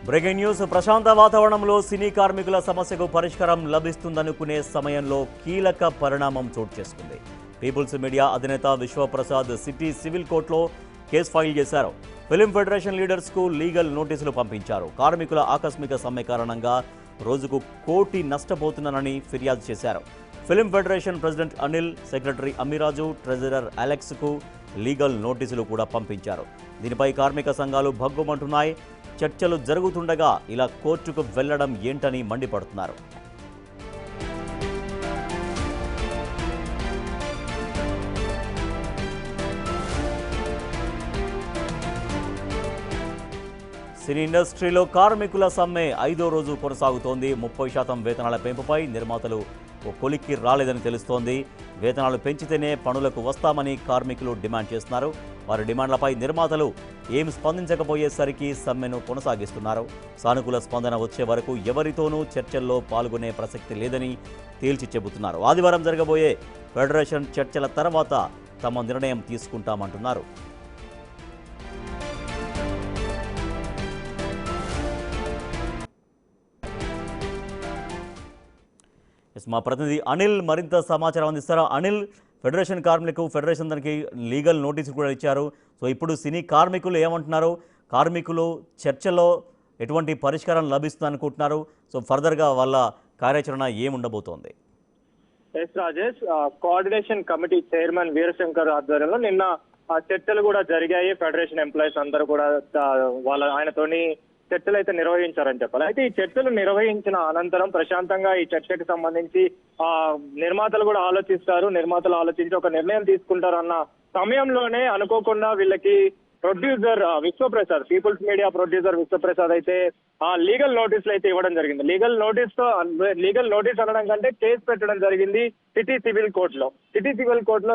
Breaking news. ప్రశాంత వాతావరణంలో సినీ కార్మికుల సమస్యకు పరిష్కారం లభిస్తుందనుకునే సమయంలో కీలక పరిణామం చోటు చేసుకుంది. పీపుల్స్ మీడియా అధినేత విశ్వప్రసాద్ సిటీ సివిల్ కోర్టులో కేసు ఫైల్ చేశారు. ఫిల్మ్ ఫెడరేషన్ లీడర్స్కు లీగల్ నోటీసులు పంపించారు. కార్మికుల ఆకస్మిక సమ్మె కారణంగా రోజుకు కోటి నష్టపోతున్నానని ఫిర్యాదు చేశారు. Film federation president Anil, secretary Ammiraju, treasurer అలెక్స్కు లీగల్ నోటీసులు కూడా పంపించారు. దీనిపై కార్మిక సంఘాలు భగ్గుమంటున్నాయి. చర్చలు జరుగుతుండగా ఇలా కోర్టుకు వెళ్లడం ఏంటని మండిపడుతున్నారు. సినీ ఇండస్ట్రీలో కార్మికుల సమ్మె 5వ రోజు కొనసాగుతోంది. 30% వేతనాల పెంపుపై నిర్మాతలు కొలిక్కి రాలేదని తెలుస్తోంది. వేతనాలు పెంచితేనే పనులకు వస్తామని కార్మికులు డిమాండ్ చేస్తున్నారు. వారి డిమాండ్లపై నిర్మాతలు ఏం స్పందించకపోయేసరికి సమ్మెను కొనసాగిస్తున్నారు. సానుకూల స్పందన వచ్చే వరకు ఎవరితోనూ చర్చల్లో పాల్గొనే ప్రసక్తి లేదని తేల్చి చెబుతున్నారు. ఆదివారం జరగబోయే ఫెడరేషన్ చర్చల తర్వాత తమ నిర్ణయం తీసుకుంటామంటున్నారు. మా ప్రతినిధి అనిల్ మరింత సమాచారం అందిస్తారు. అనిల్, ఫెడరేషన్ కార్మికులకు ఫెడరేషన్ దానికి లీగల్ నోటీసు కూడా ఇచ్చారు. సో ఇప్పుడు సినీ కార్మికులు ఏమంటున్నారు? కార్మికులు చర్చలో ఎటువంటి పరిష్కారం లభిస్తుంది అనుకుంటున్నారు? సో ఫర్దర్గా వాళ్ళ కార్యాచరణ ఏముండబోతోంది? S Rajesh, coordination committee chairman Veerashankar ఆధ్వర్యంలో నిన్న చర్చలు కూడా జరిగాయి. ఫెడరేషన్ ఎంప్లాయీస్ అందరూ కూడా ఆయనతోని చర్చలు అయితే నిర్వహించారని చెప్పాలి. అయితే ఈ చర్చలు నిర్వహించిన అనంతరం ప్రశాంతంగా ఈ చర్చకి సంబంధించి నిర్మాతలు కూడా నిర్మాతలు ఆలోచించి ఒక నిర్ణయం తీసుకుంటారు అన్న సమయంలోనే అనుకోకుండా వీళ్ళకి producer Vishwaprasad, people's media producer Vishwaprasad అయితే లీగల్ నోటీసులు అయితే ఇవ్వడం జరిగింది. లీగల్ నోటీస్ అనడం కంటే కేసు పెట్టడం జరిగింది సిటీ సివిల్ కోర్టులో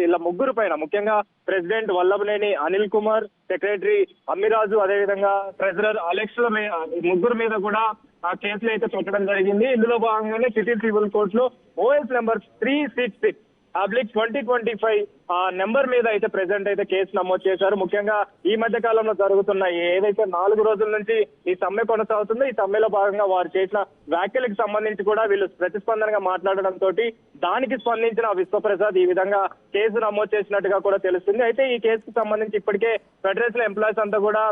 ఇలా ముగ్గురు పైన, ముఖ్యంగా ప్రెసిడెంట్ వల్లభనేని అనిల్ కుమార్, సెక్రటరీ అమ్మిరాజు, అదేవిధంగా ట్రెజరర్ అలెక్స్ ముగ్గురు మీద కూడా ఆ కేసులు అయితే పెట్టడం జరిగింది. ఇందులో భాగంగానే సిటీ సివిల్ కోర్టులో ఓఎస్ నెంబర్ 366/2025 నెంబర్ మీద అయితే ప్రెసెంట్ అయితే కేసు నమోదు చేశారు. ముఖ్యంగా ఈ మధ్య కాలంలో జరుగుతున్న ఏదైతే 4 రోజుల నుంచి ఈ సమ్మె కొనసాగుతుందో, ఈ సమ్మెలో భాగంగా వారు చేసిన వ్యాఖ్యలకు సంబంధించి కూడా వీళ్ళు ప్రతిస్పందనగా మాట్లాడడంతో దానికి స్పందించిన విశ్వప్రసాద్ ఈ విధంగా కేసు నమోదు చేసినట్టుగా కూడా తెలుస్తుంది. అయితే ఈ కేసుకు సంబంధించి ఇప్పటికే ఫెడరేషన్ ఎంప్లాయీస్ అంతా కూడా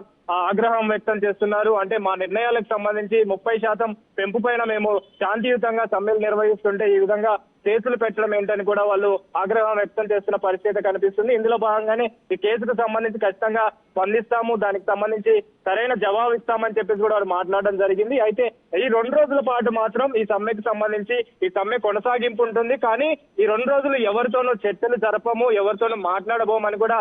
ఆగ్రహం వ్యక్తం చేస్తున్నారు. అంటే మా నిర్ణయాలకు సంబంధించి 30% పెంపు పైన మేము శాంతియుతంగా సమ్మెలు నిర్వహిస్తుంటే ఈ విధంగా కేసులు పెట్టడం ఏంటని కూడా వాళ్ళు ఆగ్రహం వ్యక్తం చేస్తున్న పరిస్థితి కనిపిస్తుంది. ఇందులో భాగంగానే ఈ కేసుకు సంబంధించి ఖచ్చితంగా స్పందిస్తాము, దానికి సంబంధించి సరైన జవాబు ఇస్తామని చెప్పేసి కూడా వారు మాట్లాడడం జరిగింది. అయితే ఈ 2 రోజుల పాటు మాత్రం ఈ సమ్మెకు సంబంధించి ఈ సమ్మె కొనసాగింపు ఉంటుంది. కానీ ఈ 2 రోజులు ఎవరితోనూ చర్చలు జరపము, ఎవరితోనూ మాట్లాడబోమని కూడా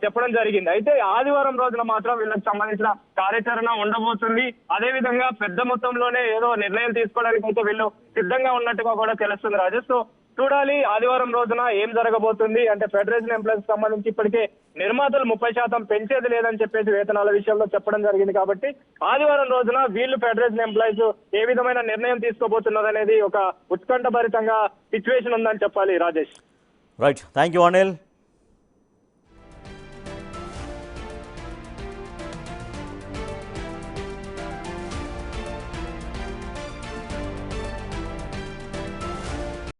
చెప్పడం జరిగింది. అయితే ఆదివారం రోజున మాత్రం వీళ్ళకి సంబంధించిన కార్యాచరణ ఉండబోతుంది. అదేవిధంగా పెద్ద మొత్తంలోనే ఏదో నిర్ణయం తీసుకోవడానికి అయితే వీళ్ళు సిద్ధంగా ఉన్నట్టుగా కూడా తెలుస్తుంది రాజేష్. సో చూడాలి ఆదివారం రోజున ఏం జరగబోతుంది. అంటే ఫెడరేషన్ ఎంప్లాయీస్ సంబంధించి ఇప్పటికే నిర్మాతలు 30% పెంచేది లేదని చెప్పేసి వేతనాల విషయంలో చెప్పడం జరిగింది. కాబట్టి ఆదివారం రోజున వీళ్ళు ఫెడరేషన్ ఎంప్లాయీస్ ఏ విధమైన నిర్ణయం తీసుకోబోతున్నారు అనేది ఒక ఉత్కంఠభరితంగా సిచ్యువేషన్ ఉందని చెప్పాలి Rajesh. Right, thank you Anil.